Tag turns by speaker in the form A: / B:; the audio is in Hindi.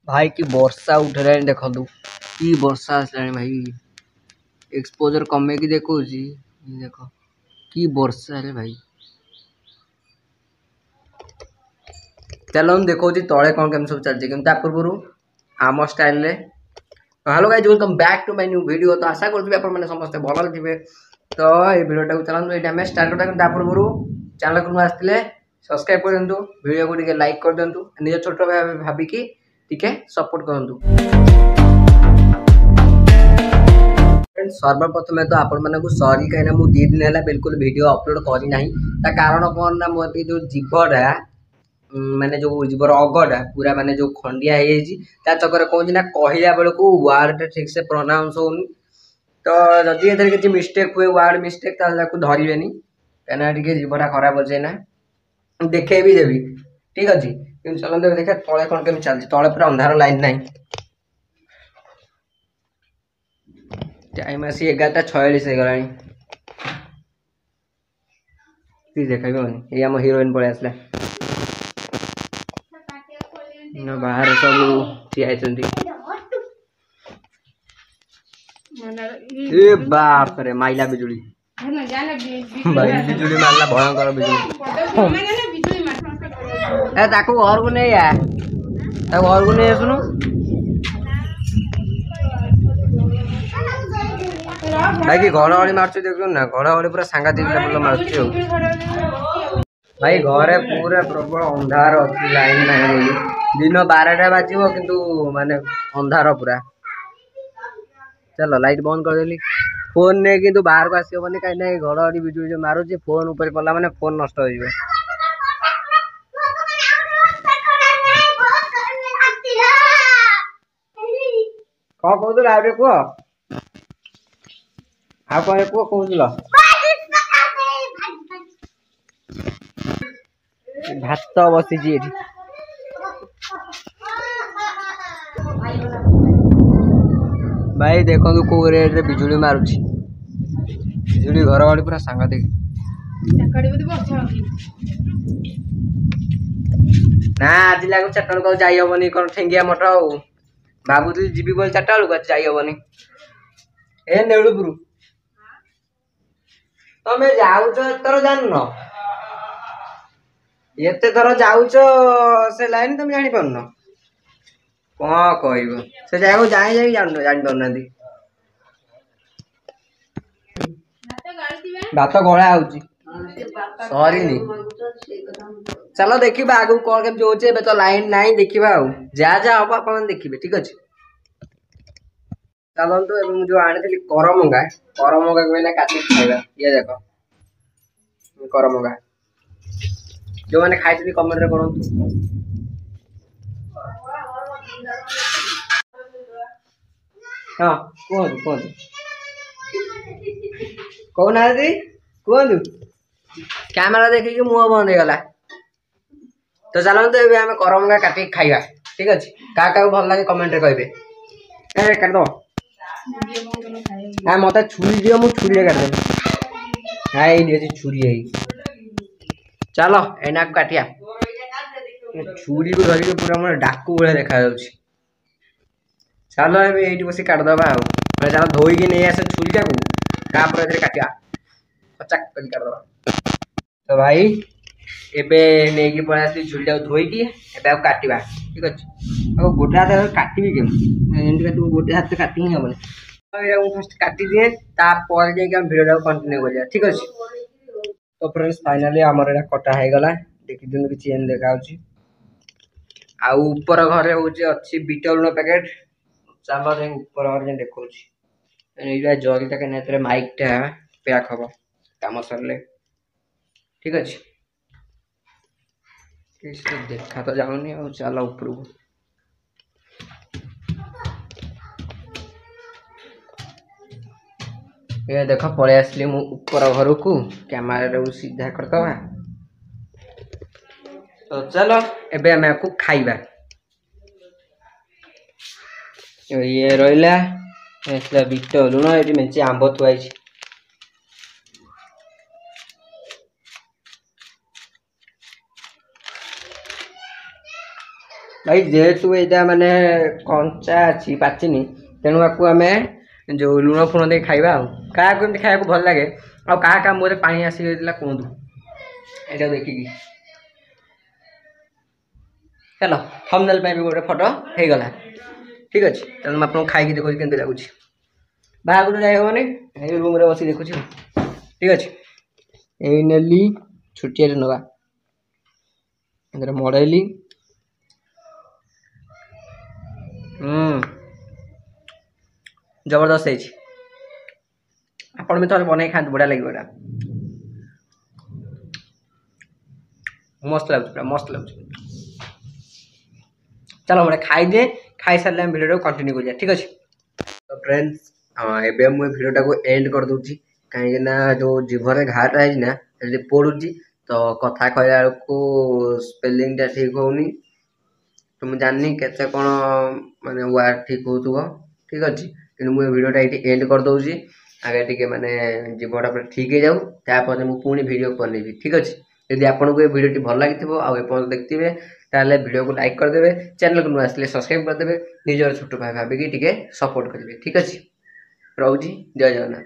A: भाई की वर्षा उठे देखु कि वर्षा आसला भाई एक्सपोजर कमे की देखो देख कि वर्षा रे भाई चलो हम देखो तले कौन केम सब चलती कि पूर्व आम style hello guys welcome back to my new video. तो आशा करें समस्त भल थे। तो ये वीडियो चलते ये स्टार्ट करता पूर्व चैनल को आसते सब्सक्राइब कर दिंतु वीडियो को लाइक कर दिंतु निज छोट भाई भाविकी टिके सपोर्ट करूँ। सर्वप्रथम तो आपण को सॉरी कहीं मुझे 2 दिन है बिल्कुल वीडियो अपलोड करना कारण कौन ना मोर जो जीवटा माने जो जीवर अगटा पूरा माने जो खंडिया हो चक्कर कौन ना कहला बेलू वार्ड ठीक से प्रोनाउंस होनी। तो जदि ए किसी मिस्टेक हुए वार्ड मिस्टेक धरवे कहीं जीवटा खराब अच्छे ना देखे भी देवी ठीक अच्छे कि चलते देखा तले कौन केमी चलती तले पूरा अंधार लाइन ना टाइम आसी 11:46 हो गला देखा ये आम हिरोइन पलि आसला बाहर सब ठिया बाप रे माइला बिजुली भाई बिजुली मारला भयंकर बिजुली ताको घर को नहीं आ घर को नहीं आसुनु भाई कि घड़घड़ी मार्च देख ना घड़घड़ी पूरा सांघातिक लेवल मार्च भाई घरे पूरा प्रबल अंधार अच्छी लाइन ना दिन 12टा बाजिबो किंतु माने अंधार पूरा। चलो लाइट बंद कर देली फोन ने किंतु बाहर को आसीबनी कहीं ना घड़घड़ी बिजुली जो मारुची फोन ऊपर पड़ला माने फोन नष्ट हो जिवो। कौन कहूल आ कह आ कह कहूल भात बसी भाई देखो कौ रेट रे बिजुली मारुची बिजुली घड़घड़ी पूरा सांघातिक ना आज लगू 4टा बेलू जाई हेनी कौन ठेंगिया मठ भावुली जीवी बोल 4टा बेलू जाई हेनी ए नेलुपुर तमें जाऊच एतर जान एते थर जाऊच से लाइन तुम जानी पार कौन कह से जगह जाए जानी पारना भात गला सरी चलो देखा आगू कौन केम होचे तो लाइन ना देखा जहाँ जहाँ हम आप देखिए ठीक अच्छे। चलते जो आनी करमंगा को काटि खाइबा ये देख करमंगा जो मैंने खाई कमेंट रे करूँ हाँ कहतु कहतु कहना कहतु कैमेरा देखिए मुह बंद हो गला। तो चलते ये आम करमंगा काटिक खाइबा ठीक अच्छे क्या क्या भल लगे कमेंट रे कहे काटद हाँ मत छुरी दियो मु छुरी काटदेवी हाँ ये छुरी चलो एना काटिया छुरी को धरिक पूरा मोर डाकू भाई देखा चलो ये बस काटदबा चलो धोईकी नहीं आसे छुरीटा को काटिया चक कर काटदबा। तो भाई एबे नहीं पलि आस छुरीटा धोईकी एबे काटिबा ठीक अच्छे गोटे हाथ काटबी केम गोटे हाथ काट ही हेनी फर्स्ट काटी दिए भिडियो कंटिन्यू कर ठीक अच्छे। तो फ्रेंड्स फाइनली आमर एटा कटा हो गला देखी दिन कि चेन देखा ऊपर घरे हूँ अच्छी बीट लुण पैकेट चलो ऊपर घर देखा जरीटा के माइकटा पैक हम कम सरले ठीक अच्छे देखा तो जाऊनी आ चल ऊपर को ये देख पलि आसली मु ऊपर घर को कैमेरा सीधा करदबा। तो चलो एबे हमें आपको खाइबा ये रहा बीट लुण ये मेचे आंब थुआई भाई जेहेतु यहाँ माने कंचा अच्छी पाचिनी तेणु आपको आम जो लुण फुण दे खाଇବା क्या खाया भल लगे आ मुझे पानी आसी कहतु यहाँ देखिकी चलो थंबनेल भी गोटे फोटो हो गला ठीक अच्छे तेनाली मुझे आपको खाई देखो केमती लगुच बाहर तो जाए हेनी रूम रे बस देखुची ठीक अच्छे यही नेली छुटिया नवा मड़ेली जबरदस्त है आपण भी थोड़े बन खाते बढ़िया लगे मस्त लगुच मस्त लगुच चलो मैं खाई दिए खाई सारे भिडियो कंटिन्यू कर ठीक अच्छे तो फ्रेंड्स एवं मुझे भिडियो को एंड कर दूसरी कहीं जो जीभर घाटा है ना पड़ुची तो कथा कहला बेलू स्पेलिंग टा ठीक होनी तो मुझे जाननी केते कौन माने वार्ड ठीक हो ठीक अच्छे कि मुझे भिडियोटा ये एंड कर दूसरी आगे टे माने जीभटा पूरा ठीक हो जाऊ तापर मुझे पुणी भिडियो बनइबी ठीक अच्छे यदि आपको ये भिडियो भल लगी आपर्त देखते ताले भिडियो को लाइक करदे चैनल को नुआ आसले सब्सक्राइब करदे निजर छोट भाई भाविकी टिके सपोर्ट करेंगे ठीक अच्छे रोजी जय जगन्नाथ।